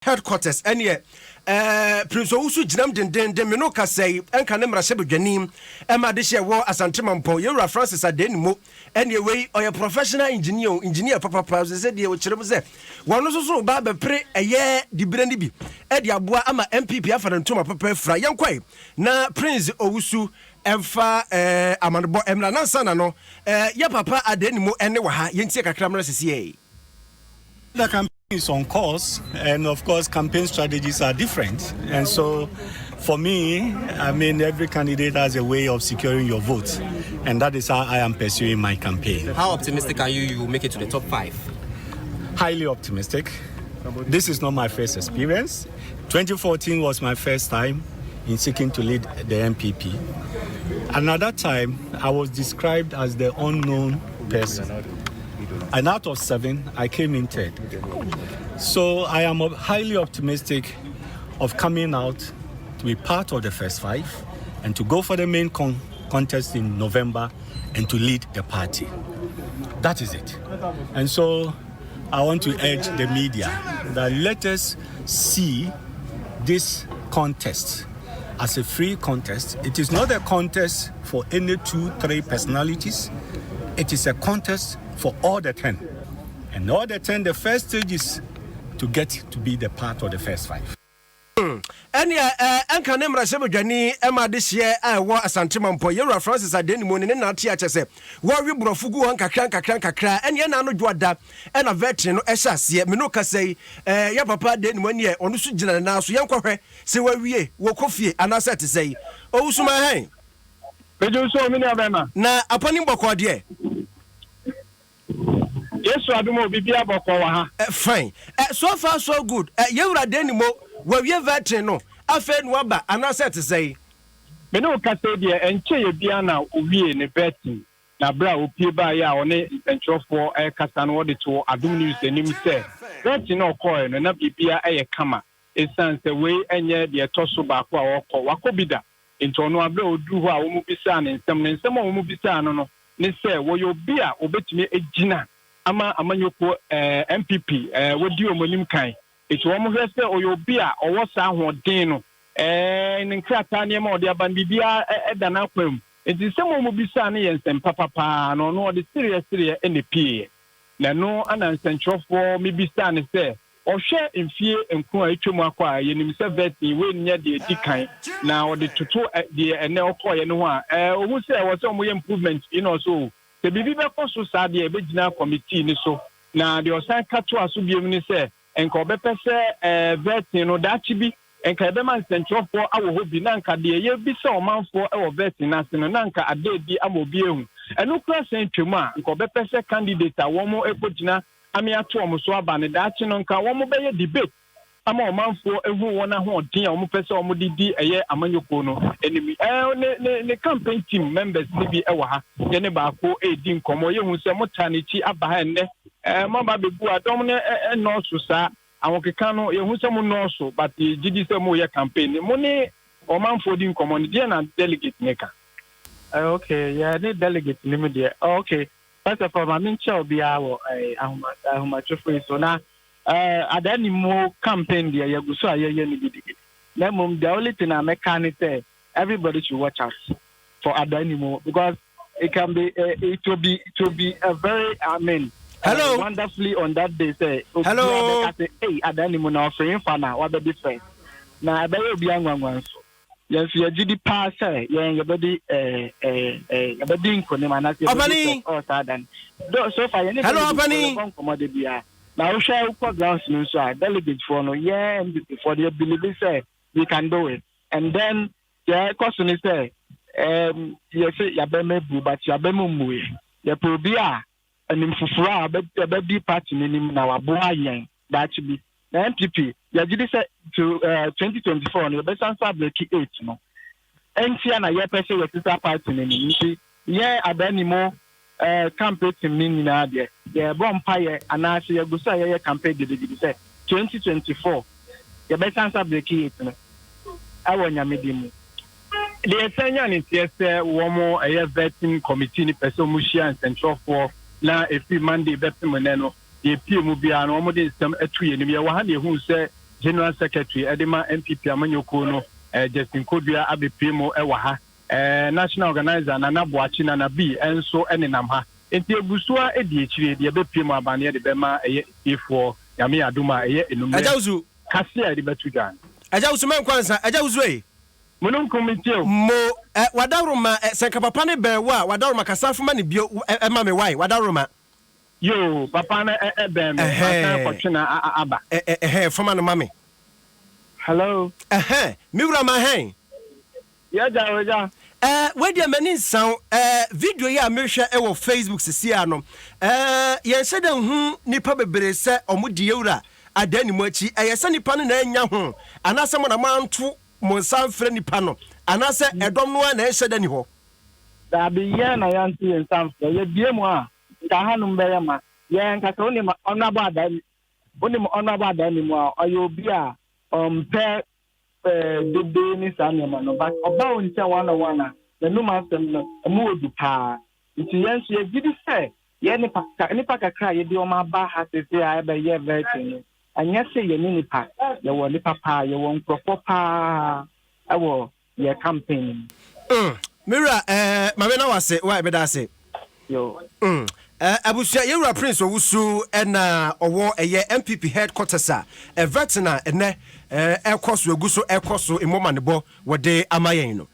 headquarters any Prince Owusu Jinam den me no ka say enka ne mra sebedwanim ema de hye wo Asante Mampong Yewura Francis Adenimo anyway oy professional engineer papa say de wo kirem say wono so ba be pre eye di brandi bi e de aboa ama NPP afanantuma papa fra yenkwai na Prince Owusu emfa amanbo emra nansa na no ye papa Adenimo ene wa ha yentie kakra mra sesiye. The campaign is on course, and of course campaign strategies are different, and so for me, I mean, every candidate has a way of securing your vote, and that is how I am pursuing my campaign. How optimistic are you make it to the top 5? Highly optimistic. This is not my first experience. 2014 was my first time in seeking to lead the NPP, and at that time I was described as the unknown person. And out of 7, I came in 3rd. So I am highly optimistic of coming out to be part of the first 5 and to go for the main contest in November and to lead the party. That is it. And so I want to urge the media that let us see this contest as a free contest. It is not a contest for any 2-3 personalities. It is a contest for all the 10. And all the 10, the first stage is to get to be the part of the first 5. And enka ne mra sebedwani ema de hye wo Asante Mampong Yewura Francis Adenimo ne na tia chese wo wi brofugu hon kakra ene na no dwoada ena veteran no ehya ase me no ka sei ya papa Adenimo ne onu su gina na so yenkohwe se wawie wo kofie anasa te sei Owusuma hen bejo so mi na bema na apani mboko de Yes, Adom bibia boko wa ha. Fine. So far so good. Yewura Adenimo we veteran no afa nu aba anasa te sei. Me no ka say de enche ye bia na owie ne veteran na bra opie ba ya one ntwofo kasa no de to Adom news enim say. Veteran no call no na bibia kama. Esan say we enye de toso ba ko a wakobida. Nto no abra odu ho a wo mu bisa ne nsem a wo mu bisa no ne say wo yo bia obetumi ejina ama amanyoko NPP wodi omonim kan eti wo mo hwese oyobi a owo sa hoden no ne nkrata ne ma odi aban bibia eda na kwam eti semo mo bisa ne yensem papa no no odi serious NPP na no ana nsentwofo me bisa ne se ohwe mfie enku a etwemu akwa yenim se vet we nya de dikan na odi toto de ene okoye no ho a ohu se wo se mo improvement so the bibi be koso sa de be gina committee ni so na de osan kato aso biem ni se enka obepese vetin no dachi bi enka be man central for awo ho bi na nka de ye bi se omanfo e wo vetin na se no na nka adedi amobi ehu enu kra sentwemu a enka obepese candidate a wo mo ekogina ame ato omo so aba ne dachi no nka wo mo be ye debate ama omanfo ehu wona ho den a omo pese omo didi eye amanyoko no enemy ne campaign team members ni bi ewa ha ye ne ba ko edi nkomo ye hu se motanichi aba ha ne mama bebu Adom ne no so sa awokeka no ye hu se mo no so but gidi se mo ye campaign mo ne omanfo di nkomo ne dia na delegate ne ka okay yeah ne delegate ni me dia okay first of all ma min che obi awo ahuma chofo so na Adenimo campaign there you go so aye ni bidigidi. Na mum the only thing I make can say everybody should watch us for Adenimo because it can be it will be a very hello wonderfully on that day say hello hey Adenimo na offering for now what the difference na be obi anwanwan so yes you gidi pass say you body body nkonim na say oh sadan so far you hello Abani now share grounds no so delegate for no yeah for the believe say we can do it and then the question is say you say ya be mebu but ya be mumu ya probia anim fufura be party nim na wabo ayen that be na NPP ya gidi say to 2024 no be sansa break 8 no entia na ya pese we sister party nim yeah Adenimo campaign team na de bompaye anase ye gusa ye campaign de say 2024 ye be sansa break it no awonya medimu de senya ni tiese wo mo vetting committee ni person mu share central for na efi Monday be pemene no ye pie mu bia no mo de system atu ye ni ye wa ha de hu say General Secretary Edema NPP Amanyoko no Justin Kodua abepimo ewa ha National Organizer Nana Boachi Nana B enso enenam ha enti egusua edi echire de ebepimo abane de bema efo Yame Adoma enumere Ajawuzu kasia de betudan Ajawuzu men kwansa Ajawuzu Munum committee mo wadaroma senka papa ne bewa wadaroma kasafuma ne bio ma me why wadaroma yo papa na ben aka kwatena aba fama no mame Hello. Miura ma hen. Yeah. Where the many sound video ya mehwe e wo Facebook sisi ano. Yen se de nipa bebre se omudi yewura adani mu achi yesa nipa no na anya ho anase mo na manto mo nsamfre nipa no anase edom no na ehye dani ho. Da bi ye na yanti nsamfre ye bie mu a nka hanum be ye ma ye nka so ni onabo adani mu a oyobi a pe de ni sanema no but oba oncha wana the no masem no mu odu pa nti yenso ye gidi se ye ni pakakra ye di o ma ba ha se a be ye version anya se ye ni pa ye wo ni papa ye wo nkrofo pa awo ye campaign Mira mame na wase wa be da se yo abusia yewura Prince Owusu na owo eye NPP headquarters a veteran ene ekoso eguso ekoso imoma ne bo wode amayen no